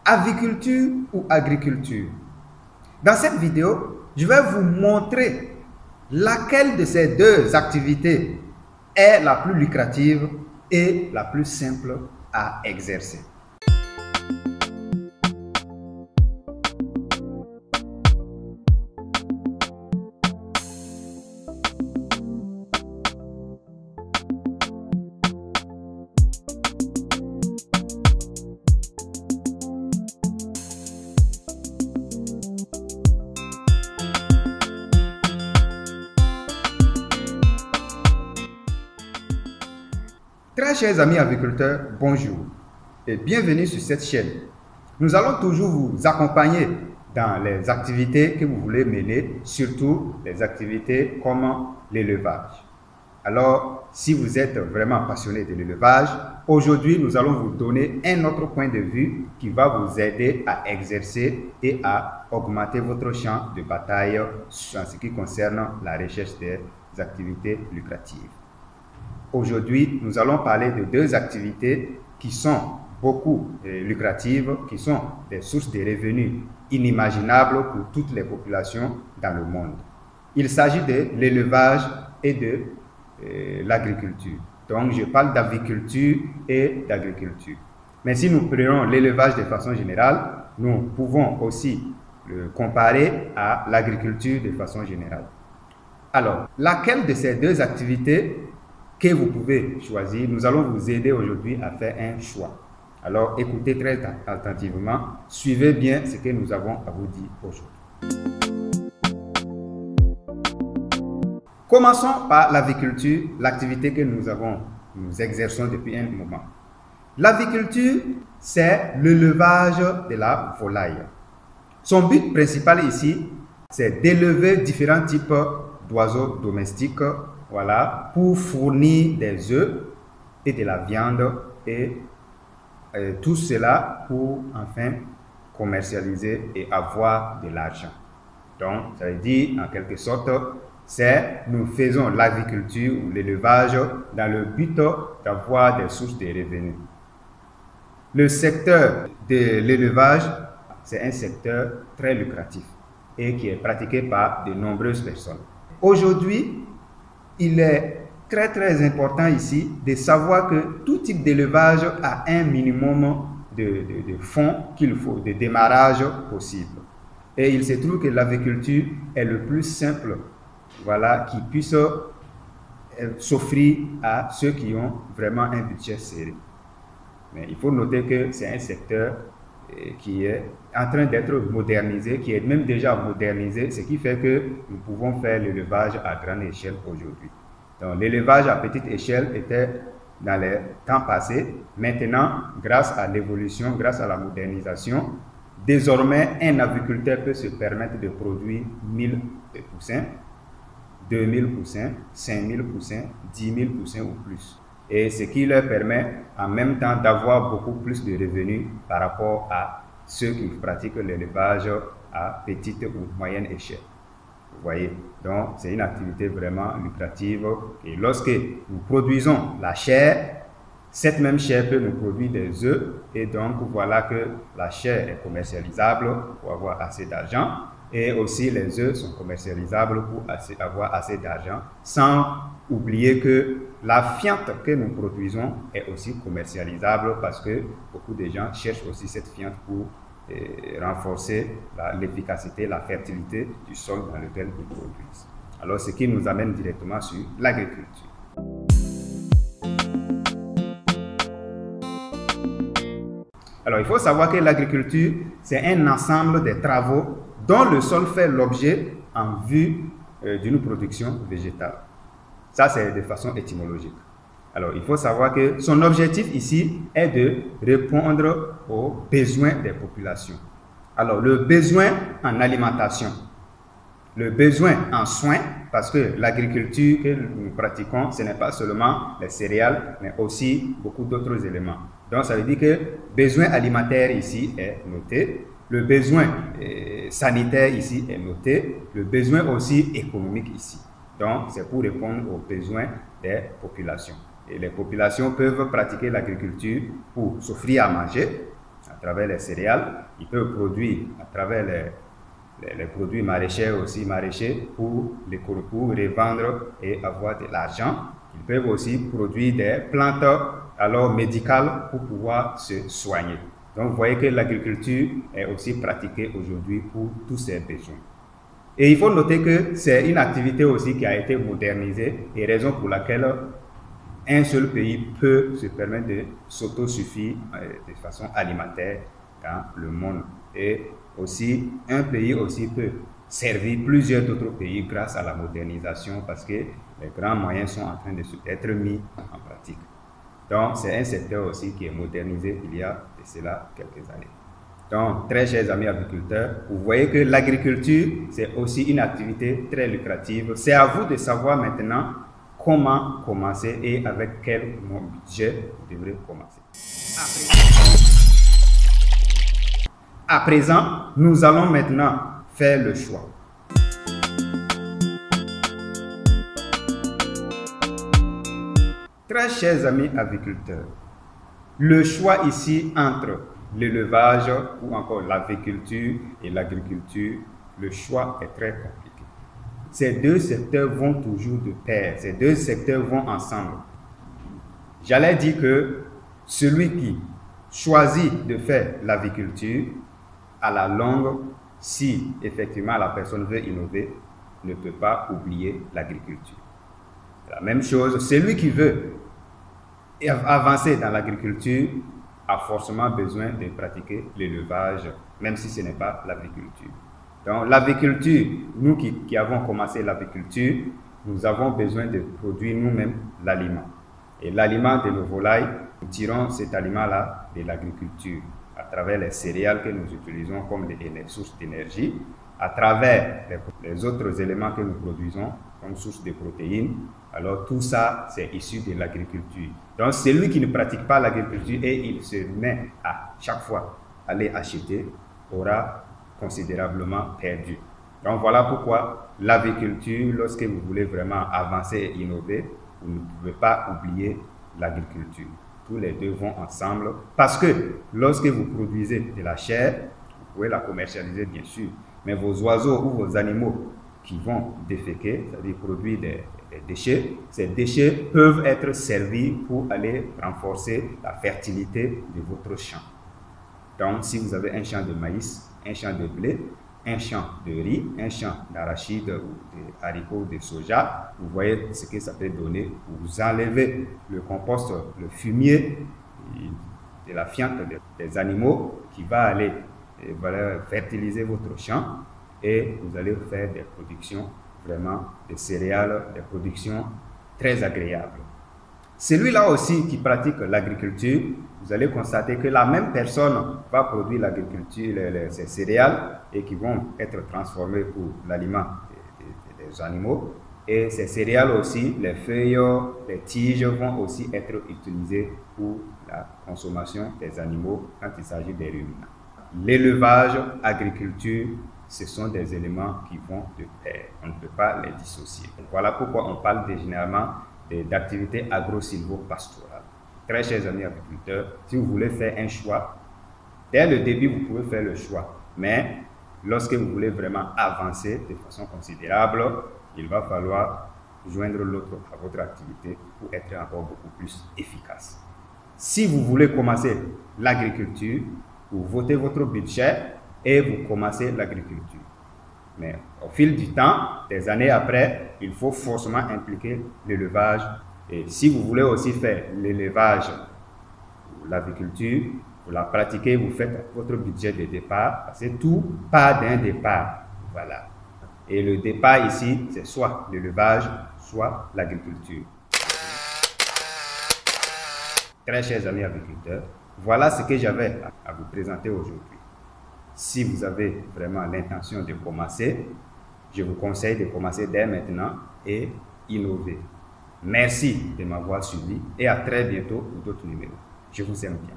Aviculture ou agriculture? Dans cette vidéo, je vais vous montrer laquelle de ces deux activités est la plus lucrative et la plus simple à exercer. Très chers amis agriculteurs, bonjour et bienvenue sur cette chaîne. Nous allons toujours vous accompagner dans les activités que vous voulez mener, surtout les activités comme l'élevage. Alors, si vous êtes vraiment passionné de l'élevage, aujourd'hui nous allons vous donner un autre point de vue qui va vous aider à exercer et à augmenter votre champ de bataille en ce qui concerne la recherche des activités lucratives. Aujourd'hui, nous allons parler de deux activités qui sont beaucoup lucratives, qui sont des sources de revenus inimaginables pour toutes les populations dans le monde. Il s'agit de l'élevage et de l'agriculture. Donc, je parle d'aviculture et d'agriculture. Mais si nous prenons l'élevage de façon générale, nous pouvons aussi le comparer à l'agriculture de façon générale. Alors, laquelle de ces deux activités que vous pouvez choisir? Nous allons vous aider aujourd'hui à faire un choix. Alors, écoutez très attentivement, suivez bien ce que nous avons à vous dire aujourd'hui. Commençons par l'aviculture, l'activité que nous exerçons depuis un moment. L'aviculture, c'est l'élevage de la volaille. Son but principal ici, c'est d'élever différents types d'oiseaux domestiques, voilà, pour fournir des œufs et de la viande et tout cela pour enfin commercialiser et avoir de l'argent. Donc, ça veut dire en quelque sorte, nous faisons l'agriculture ou l'élevage dans le but d'avoir des sources de revenus. Le secteur de l'élevage, c'est un secteur très lucratif et qui est pratiqué par de nombreuses personnes. Aujourd'hui, il est très important ici de savoir que tout type d'élevage a un minimum de fonds qu'il faut, de démarrage possible. Et il se trouve que l'aviculture est le plus simple, voilà, qui puisse s'offrir à ceux qui ont vraiment un budget serré. Mais il faut noter que c'est un secteur qui est en train d'être modernisé, qui est même déjà modernisé, ce qui fait que nous pouvons faire l'élevage à grande échelle aujourd'hui. Donc l'élevage à petite échelle était dans les temps passés. Maintenant, grâce à l'évolution, grâce à la modernisation, désormais un aviculteur peut se permettre de produire 1000 poussins, 2000 poussins, 5000 poussins, 10 000 poussins ou plus. Et ce qui leur permet en même temps d'avoir beaucoup plus de revenus par rapport à ceux qui pratiquent l'élevage à petite ou moyenne échelle. Vous voyez, donc c'est une activité vraiment lucrative. Et lorsque nous produisons la chair, cette même chair peut nous produire des œufs. Et donc voilà que la chair est commercialisable pour avoir assez d'argent. Et aussi les œufs sont commercialisables pour avoir assez d'argent, sans oublier que la fiente que nous produisons est aussi commercialisable parce que beaucoup de gens cherchent aussi cette fiente pour renforcer l'efficacité, la fertilité du sol dans lequel ils produisent. Alors, ce qui nous amène directement sur l'agriculture. Alors, il faut savoir que l'agriculture, c'est un ensemble de travaux dont le sol fait l'objet en vue d'une production végétale. Ça, c'est de façon étymologique. Alors, il faut savoir que son objectif ici est de répondre aux besoins des populations. Alors, le besoin en alimentation, le besoin en soins, parce que l'agriculture que nous pratiquons, ce n'est pas seulement les céréales, mais aussi beaucoup d'autres éléments. Donc, ça veut dire que le besoin alimentaire ici est noté, le besoin sanitaire ici est noté, le besoin aussi économique ici. Donc, c'est pour répondre aux besoins des populations. Et les populations peuvent pratiquer l'agriculture pour s'offrir à manger, à travers les céréales, ils peuvent produire à travers les produits maraîchers pour revendre et avoir de l'argent. Ils peuvent aussi produire des plantes alors médicales pour pouvoir se soigner. Donc vous voyez que l'agriculture est aussi pratiquée aujourd'hui pour tous ces besoins. Et il faut noter que c'est une activité aussi qui a été modernisée et raison pour laquelle un seul pays peut se permettre de s'autosuffire de façon alimentaire dans le monde. Et aussi, un pays aussi peut servir plusieurs autres pays grâce à la modernisation parce que les grands moyens sont en train d'être mis en pratique. Donc, c'est un secteur aussi qui est modernisé il y a de cela quelques années. Donc, très chers amis agriculteurs, vous voyez que l'agriculture, c'est aussi une activité très lucrative. C'est à vous de savoir maintenant comment commencer et avec quel budget vous devrez commencer. À présent, nous allons maintenant faire le choix. Très chers amis agriculteurs, le choix ici entre l'élevage ou encore l'aviculture et l'agriculture, le choix est très compliqué. Ces deux secteurs vont toujours de pair, ces deux secteurs vont ensemble. J'allais dire que celui qui choisit de faire l'aviculture, à la longue, si effectivement la personne veut innover, ne peut pas oublier l'agriculture. La même chose, celui qui veut avancer dans l'agriculture a forcément besoin de pratiquer l'élevage, même si ce n'est pas l'agriculture. Donc l'aviculture, nous qui avons commencé l'aviculture, nous avons besoin de produire nous-mêmes l'aliment. Et l'aliment de nos volailles, nous tirons cet aliment-là de l'agriculture, à travers les céréales que nous utilisons comme les sources d'énergie, à travers les autres éléments que nous produisons comme source de protéines. Alors tout ça, c'est issu de l'agriculture. Donc celui qui ne pratique pas l'agriculture et il se met à chaque fois aller acheter, aura considérablement perdu. Donc voilà pourquoi l'aviculture, lorsque vous voulez vraiment avancer et innover, vous ne pouvez pas oublier l'agriculture. Tous les deux vont ensemble parce que lorsque vous produisez de la chair, vous pouvez la commercialiser bien sûr, mais vos oiseaux ou vos animaux qui vont déféquer, c'est-à-dire produire des déchets, ces déchets peuvent être servis pour aller renforcer la fertilité de votre champ. Donc si vous avez un champ de maïs, un champ de blé, un champ de riz, un champ d'arachide ou de haricots, de soja, vous voyez ce que ça peut donner. Vous enlevez le compost, le fumier de la fiente des animaux qui va aller fertiliser votre champ et vous allez faire des productions vraiment de céréales, des productions très agréables. Celui-là aussi qui pratique l'agriculture, vous allez constater que la même personne va produire l'agriculture, ces céréales et qui vont être transformées pour l'aliment des animaux. Et ces céréales aussi, les feuilles, les tiges vont aussi être utilisées pour la consommation des animaux quand il s'agit des ruminants. L'élevage, l'agriculture, ce sont des éléments qui vont de pair. On ne peut pas les dissocier. Voilà pourquoi on parle généralement d'activités agro-silvo-pastorales. Très chers amis agriculteurs, si vous voulez faire un choix, dès le début, vous pouvez faire le choix. Mais lorsque vous voulez vraiment avancer de façon considérable, il va falloir joindre l'autre à votre activité pour être encore beaucoup plus efficace. Si vous voulez commencer l'agriculture, vous votez votre budget et vous commencez l'agriculture. Mais au fil du temps, des années après, il faut forcément impliquer l'élevage. Et si vous voulez aussi faire l'élevage ou l'agriculture, vous la pratiquez, vous faites votre budget de départ, parce que tout part d'un départ. Voilà. Et le départ ici, c'est soit l'élevage, soit l'agriculture. Très chers amis agriculteurs, voilà ce que j'avais à vous présenter aujourd'hui. Si vous avez vraiment l'intention de commencer, je vous conseille de commencer dès maintenant et innover. Merci de m'avoir suivi et à très bientôt pour d'autres numéros. Je vous aime bien.